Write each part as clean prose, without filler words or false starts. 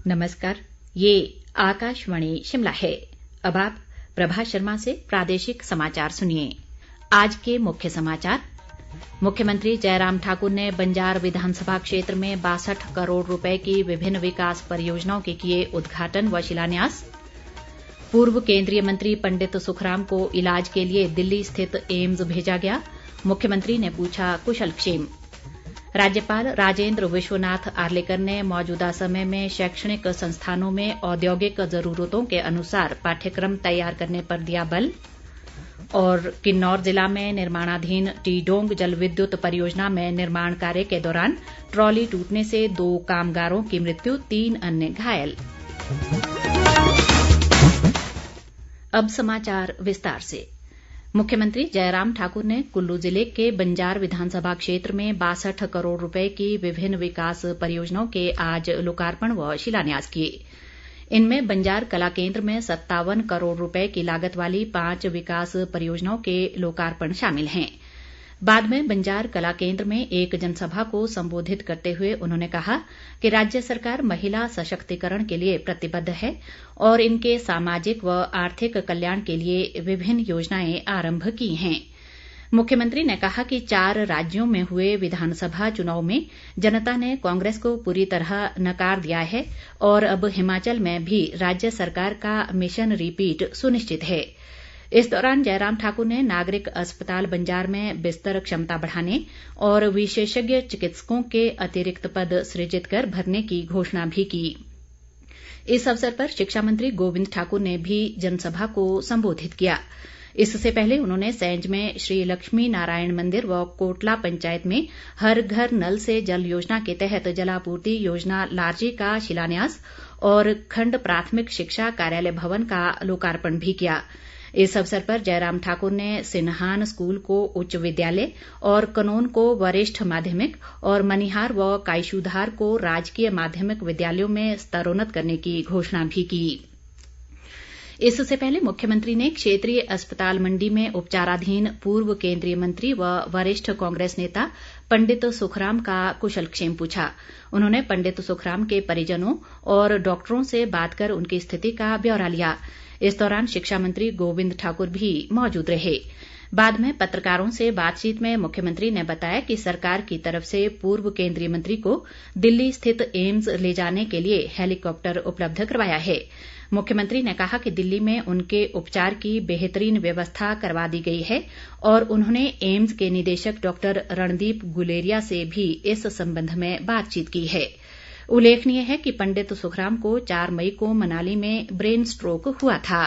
नमस्कार, ये आकाशवाणी शिमला है। अब आप प्रभा शर्मा से प्रादेशिक समाचार सुनिए। आज के मुख्य समाचार। मुख्यमंत्री जयराम ठाकुर ने बंजार विधानसभा क्षेत्र में 62 करोड़ रुपए की विभिन्न विकास परियोजनाओं के किए उद्घाटन व शिलान्यास। पूर्व केंद्रीय मंत्री पंडित सुखराम को इलाज के लिए दिल्ली स्थित एम्स भेजा गया, मुख्यमंत्री ने पूछा कुशलक्षेम। राज्यपाल राजेंद्र विश्वनाथ आर्लेकर ने मौजूदा समय में शैक्षणिक संस्थानों में औद्योगिक जरूरतों के अनुसार पाठ्यक्रम तैयार करने पर दिया बल। और किन्नौर जिला में निर्माणाधीन टीडोंग जल विद्युत परियोजना में निर्माण कार्य के दौरान ट्रॉली टूटने से 2 कामगारों की मृत्यु, 3 अन्य घायल। अब समाचार विस्तार से। मुख्यमंत्री जयराम ठाकुर ने कुल्लू जिले के बंजार विधानसभा क्षेत्र में 62 करोड़ रुपए की विभिन्न विकास परियोजनाओं के आज लोकार्पण व शिलान्यास किए। इनमें बंजार कला केंद्र में 57 करोड़ रुपए की लागत वाली 5 विकास परियोजनाओं के लोकार्पण शामिल हैं। बाद में बंजार कला केंद्र में एक जनसभा को संबोधित करते हुए उन्होंने कहा कि राज्य सरकार महिला सशक्तिकरण के लिए प्रतिबद्ध है और इनके सामाजिक व आर्थिक कल्याण के लिए विभिन्न योजनाएं आरंभ की हैं। मुख्यमंत्री ने कहा कि 4 राज्यों में हुए विधानसभा चुनाव में जनता ने कांग्रेस को पूरी तरह नकार दिया है और अब हिमाचल में भी राज्य सरकार का मिशन रिपीट सुनिश्चित है। इस दौरान जयराम ठाकुर ने नागरिक अस्पताल बंजार में बिस्तर क्षमता बढ़ाने और विशेषज्ञ चिकित्सकों के अतिरिक्त पद सृजित कर भरने की घोषणा भी की। इस अवसर पर शिक्षा मंत्री गोविंद ठाकुर ने भी जनसभा को संबोधित किया। इससे पहले उन्होंने सैंज में श्री लक्ष्मी नारायण मंदिर व कोटला पंचायत में हर घर नल से जल योजना के तहत जलापूर्ति योजना लारजी का शिलान्यास और खंड प्राथमिक शिक्षा कार्यालय भवन का लोकार्पण भी किया। इस अवसर पर जयराम ठाकुर ने सिन्हान स्कूल को उच्च विद्यालय और कनोन को वरिष्ठ माध्यमिक और मनिहार व कायशुधार को राजकीय माध्यमिक विद्यालयों में स्तरोन्नत करने की घोषणा भी की। इससे पहले मुख्यमंत्री ने क्षेत्रीय अस्पताल मंडी में उपचाराधीन पूर्व केंद्रीय मंत्री व वरिष्ठ कांग्रेस नेता पंडित सुखराम का कुशलक्षेम पूछा। उन्होंने पंडित सुखराम के परिजनों और डॉक्टरों से बात कर उनकी स्थिति का ब्यौरा लिया। इस दौरान शिक्षा मंत्री गोविंद ठाकुर भी मौजूद रहे। बाद में पत्रकारों से बातचीत में मुख्यमंत्री ने बताया कि सरकार की तरफ से पूर्व केंद्रीय मंत्री को दिल्ली स्थित एम्स ले जाने के लिए हेलीकॉप्टर उपलब्ध करवाया है। मुख्यमंत्री ने कहा कि दिल्ली में उनके उपचार की बेहतरीन व्यवस्था करवा दी गई है और उन्होंने एम्स के निदेशक डॉक्टर रणदीप गुलेरिया से भी इस संबंध में बातचीत की है। उल्लेखनीय है कि पंडित सुखराम को 4 मई को मनाली में ब्रेन स्ट्रोक हुआ था।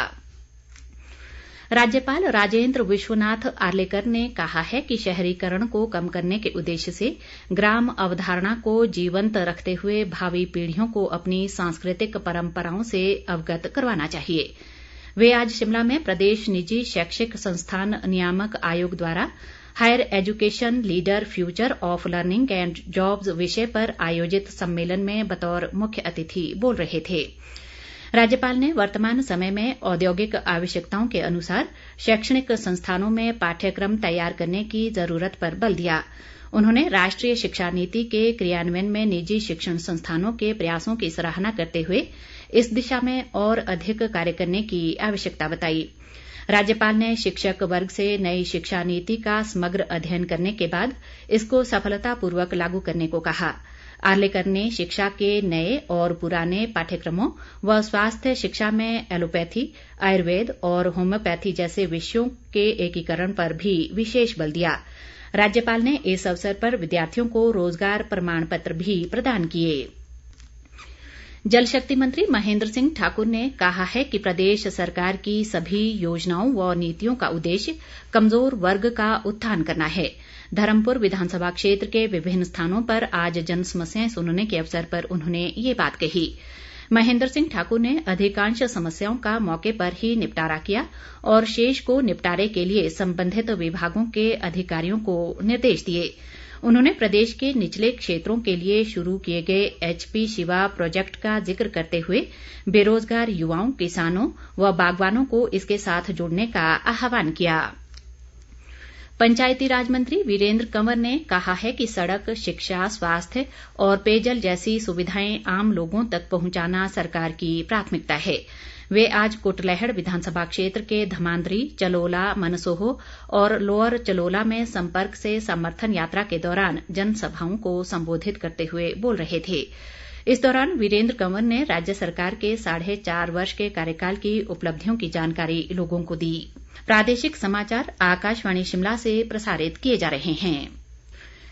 राज्यपाल राजेंद्र विश्वनाथ आर्लेकर ने कहा है कि शहरीकरण को कम करने के उद्देश्य से ग्राम अवधारणा को जीवंत रखते हुए भावी पीढ़ियों को अपनी सांस्कृतिक परंपराओं से अवगत करवाना चाहिए। वे आज शिमला में प्रदेश निजी शैक्षिक संस्थान नियामक आयोग द्वारा higher education leader future of learning and jobs विषय पर आयोजित सम्मेलन में बतौर मुख्य अतिथि बोल रहे थे। राज्यपाल ने वर्तमान समय में औद्योगिक आवश्यकताओं के अनुसार शैक्षणिक संस्थानों में पाठ्यक्रम तैयार करने की जरूरत पर बल दिया। उन्होंने राष्ट्रीय शिक्षा नीति के क्रियान्वयन में निजी शिक्षण संस्थानों के प्रयासों की सराहना करते हुए इस दिशा में और अधिक कार्य करने की आवश्यकता बताई। राज्यपाल ने शिक्षक वर्ग से नई शिक्षा नीति का समग्र अध्ययन करने के बाद इसको सफलतापूर्वक लागू करने को कहा। आर्लेकर ने शिक्षा के नए और पुराने पाठ्यक्रमों व स्वास्थ्य शिक्षा में एलोपैथी, आयुर्वेद और होम्योपैथी जैसे विषयों के एकीकरण पर भी विशेष बल दिया। राज्यपाल ने इस अवसर पर विद्यार्थियों को रोजगार प्रमाण पत्र भी प्रदान किए। जल शक्ति मंत्री महेंद्र सिंह ठाकुर ने कहा है कि प्रदेश सरकार की सभी योजनाओं व नीतियों का उद्देश्य कमजोर वर्ग का उत्थान करना है। धर्मपुर विधानसभा क्षेत्र के विभिन्न स्थानों पर आज जन समस्याएं सुनने के अवसर पर उन्होंने ये बात कही। महेंद्र सिंह ठाकुर ने अधिकांश समस्याओं का मौके पर ही निपटारा किया और शेष को निपटारे के लिए संबंधित विभागों के अधिकारियों को निर्देश दिए। उन्होंने प्रदेश के निचले क्षेत्रों के लिए शुरू किए गए HP शिवा प्रोजेक्ट का जिक्र करते हुए बेरोजगार युवाओं, किसानों व बागवानों को इसके साथ जुड़ने का आह्वान किया। पंचायती राज मंत्री वीरेंद्र कंवर ने कहा है कि सड़क, शिक्षा, स्वास्थ्य और पेयजल जैसी सुविधाएं आम लोगों तक पहुंचाना सरकार की प्राथमिकता है। वे आज कुटलैहड़ विधानसभा क्षेत्र के धमांद्री, चलोला, मनसोह और लोअर चलोला में संपर्क से समर्थन यात्रा के दौरान जनसभाओं को संबोधित करते हुए बोल रहे थे। इस दौरान वीरेंद्र कंवर ने राज्य सरकार के 4.5 वर्ष के कार्यकाल की उपलब्धियों की जानकारी लोगों को दी। प्रादेशिक समाचार आकाशवाणी शिमला से प्रसारित किए जा रहे हैं।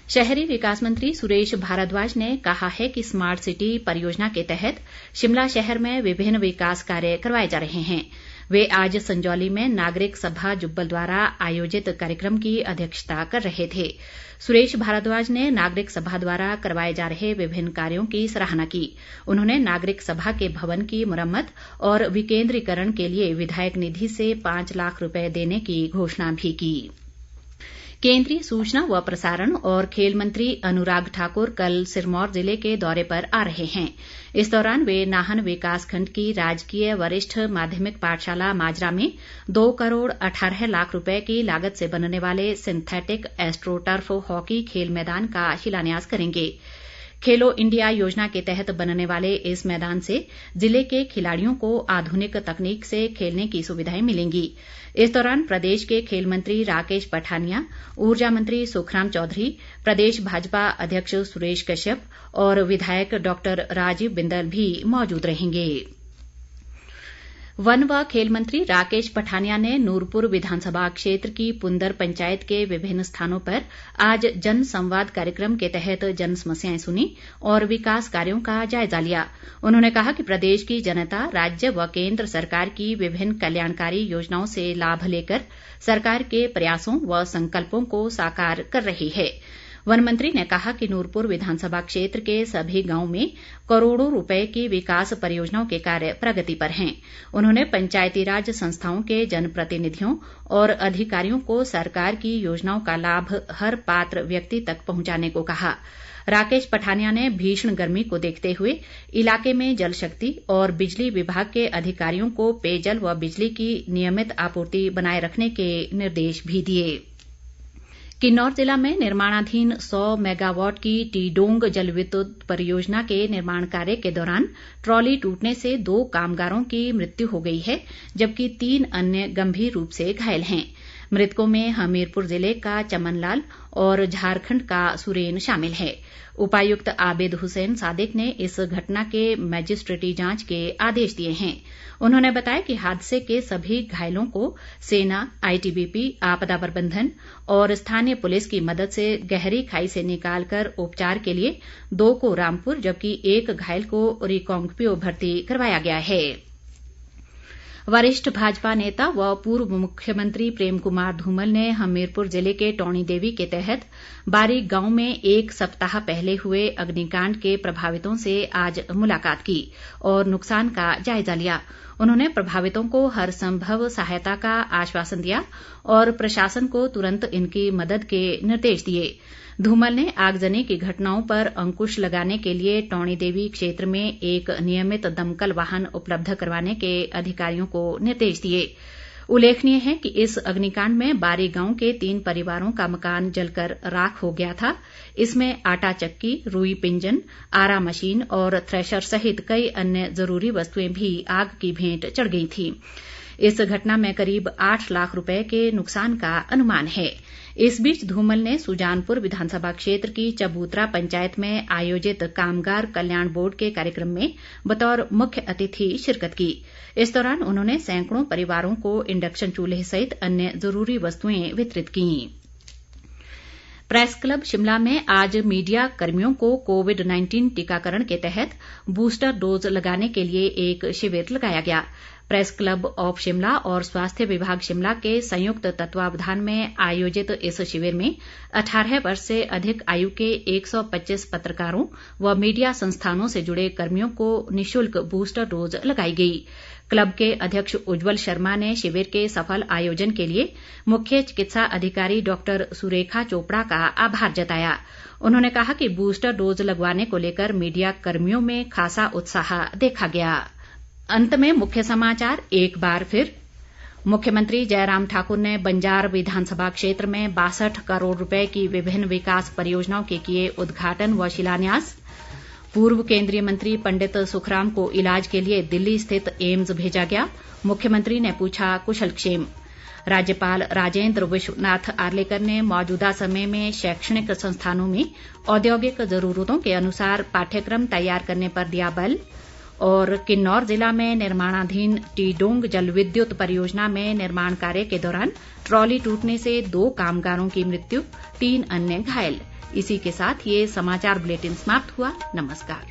शहरी विकास मंत्री सुरेश भारद्वाज ने कहा है कि स्मार्ट सिटी परियोजना के तहत शिमला शहर में विभिन्न विकास कार्य करवाए जा रहे हैं। वे आज संजौली में नागरिक सभा जुब्बल द्वारा आयोजित कार्यक्रम की अध्यक्षता कर रहे थे। सुरेश भारद्वाज ने नागरिक सभा द्वारा करवाए जा रहे विभिन्न कार्यों की सराहना की। उन्होंने नागरिक सभा के भवन की मुरम्मत और विकेंद्रीकरण के लिए विधायक निधि से 5 लाख रुपए देने की घोषणा भी की। केंद्रीय सूचना व प्रसारण और खेल मंत्री अनुराग ठाकुर कल सिरमौर जिले के दौरे पर आ रहे हैं। इस दौरान वे नाहन विकास खंड की राजकीय वरिष्ठ माध्यमिक पाठशाला माजरा में 2 करोड़ 18 लाख रुपए की लागत से बनने वाले सिंथेटिक एस्ट्रोटर्फ हॉकी खेल मैदान का शिलान्यास करेंगे। खेलो इंडिया योजना के तहत बनने वाले इस मैदान से जिले के खिलाड़ियों को आधुनिक तकनीक से खेलने की सुविधाएं मिलेंगी। इस दौरान प्रदेश के खेल मंत्री राकेश पठानिया, ऊर्जा मंत्री सुखराम चौधरी, प्रदेश भाजपा अध्यक्ष सुरेश कश्यप और विधायक डॉक्टर राजीव बिंदल भी मौजूद रहेंगे। वन व खेल मंत्री राकेश पठानिया ने नूरपुर विधानसभा क्षेत्र की पुंदर पंचायत के विभिन्न स्थानों पर आज जन संवाद कार्यक्रम के तहत जन समस्याएं सुनी और विकास कार्यों का जायजा लिया। उन्होंने कहा कि प्रदेश की जनता राज्य व केंद्र सरकार की विभिन्न कल्याणकारी योजनाओं से लाभ लेकर सरकार के प्रयासों व संकल्पों को साकार कर रही है। वन मंत्री ने कहा कि नूरपुर विधानसभा क्षेत्र के सभी गांवों में करोड़ों रुपए की विकास परियोजनाओं के कार्य प्रगति पर हैं। उन्होंने पंचायती राज संस्थाओं के जनप्रतिनिधियों और अधिकारियों को सरकार की योजनाओं का लाभ हर पात्र व्यक्ति तक पहुंचाने को कहा। राकेश पठानिया ने भीषण गर्मी को देखते हुए इलाके में जल शक्ति और बिजली विभाग के अधिकारियों को पेयजल व बिजली की नियमित आपूर्ति बनाए रखने के निर्देश भी दिए। किन्नौर जिला में निर्माणाधीन 100 मेगावाट की टीडोंग जल विद्युत परियोजना के निर्माण कार्य के दौरान ट्रॉली टूटने से 2 कामगारों की मृत्यु हो गई है, जबकि 3 अन्य गंभीर रूप से घायल हैं। मृतकों में हमीरपुर जिले का चमन लाल और झारखंड का सुरेन शामिल है। उपायुक्त आबिद हुसैन सादिक ने इस घटना के मैजिस्ट्रेटी जांच के आदेश दिए हैं। उन्होंने बताया कि हादसे के सभी घायलों को सेना, आईटीबीपी, आपदा प्रबंधन और स्थानीय पुलिस की मदद से गहरी खाई से निकालकर उपचार के लिए 2 को रामपुर जबकि 1 घायल को रिकांगपिओ भर्ती करवाया गया है। वरिष्ठ भाजपा नेता व पूर्व मुख्यमंत्री प्रेम कुमार धूमल ने हमीरपुर जिले के टौणी देवी के तहत बारी गांव में 1 सप्ताह पहले हुए अग्निकांड के प्रभावितों से आज मुलाकात की और नुकसान का जायजा लिया। उन्होंने प्रभावितों को हर संभव सहायता का आश्वासन दिया और प्रशासन को तुरंत इनकी मदद के निर्देश दिए। धूमल ने आगजनी की घटनाओं पर अंकुश लगाने के लिए टौणी देवी क्षेत्र में एक नियमित दमकल वाहन उपलब्ध करवाने के अधिकारियों को निर्देश दिए। उल्लेखनीय है कि इस अग्निकांड में बारी गांव के 3 परिवारों का मकान जलकर राख हो गया था। इसमें आटा चक्की, रुई पिंजन, आरा मशीन और थ्रेशर सहित कई अन्य जरूरी वस्तुएं भी आग की भेंट चढ़ गई थी। इस घटना में करीब 8 लाख रुपए के नुकसान का अनुमान है। इस बीच धूमल ने सुजानपुर विधानसभा क्षेत्र की चबूतरा पंचायत में आयोजित कामगार कल्याण बोर्ड के कार्यक्रम में बतौर मुख्य अतिथि शिरकत की। इस दौरान उन्होंने सैकड़ों परिवारों को इंडक्शन चूल्हे सहित अन्य जरूरी वस्तुएं वितरित की। प्रेस क्लब शिमला में आज मीडिया कर्मियों को कोविड-19 टीकाकरण के तहत बूस्टर डोज लगाने के लिए एक शिविर लगाया गया। प्रेस क्लब ऑफ शिमला और स्वास्थ्य विभाग शिमला के संयुक्त तत्वावधान में आयोजित इस शिविर में 18 वर्ष से अधिक आयु के 125 पत्रकारों व मीडिया संस्थानों से जुड़े कर्मियों को निःशुल्क बूस्टर डोज लगाई गई। क्लब के अध्यक्ष उज्जवल शर्मा ने शिविर के सफल आयोजन के लिए मुख्य चिकित्सा अधिकारी डॉक्टर सुरेखा चोपड़ा का आभार जताया। उन्होंने कहा कि बूस्टर डोज लगवाने को लेकर मीडिया कर्मियों में खासा उत्साह देखा गया। अंत में मुख्य समाचार एक बार फिर। मुख्यमंत्री जयराम ठाकुर ने बंजार विधानसभा क्षेत्र में 62 करोड़ रुपए की विभिन्न विकास परियोजनाओं के किए उद्घाटन व शिलान्यास। पूर्व केंद्रीय मंत्री पंडित सुखराम को इलाज के लिए दिल्ली स्थित एम्स भेजा गया, मुख्यमंत्री ने पूछा कुशलक्षेम। राज्यपाल राजेंद्र विश्वनाथ आर्लेकर ने मौजूदा समय में शैक्षणिक संस्थानों में औद्योगिक जरूरतों के अनुसार पाठ्यक्रम तैयार करने पर दिया बल। और किन्नौर जिला में निर्माणाधीन टीडोंग जलविद्युत परियोजना में निर्माण कार्य के दौरान ट्रॉली टूटने से 2 कामगारों की मृत्यु, 3 अन्य घायल। इसी के साथ ये समाचार बुलेटिन समाप्त हुआ। नमस्कार।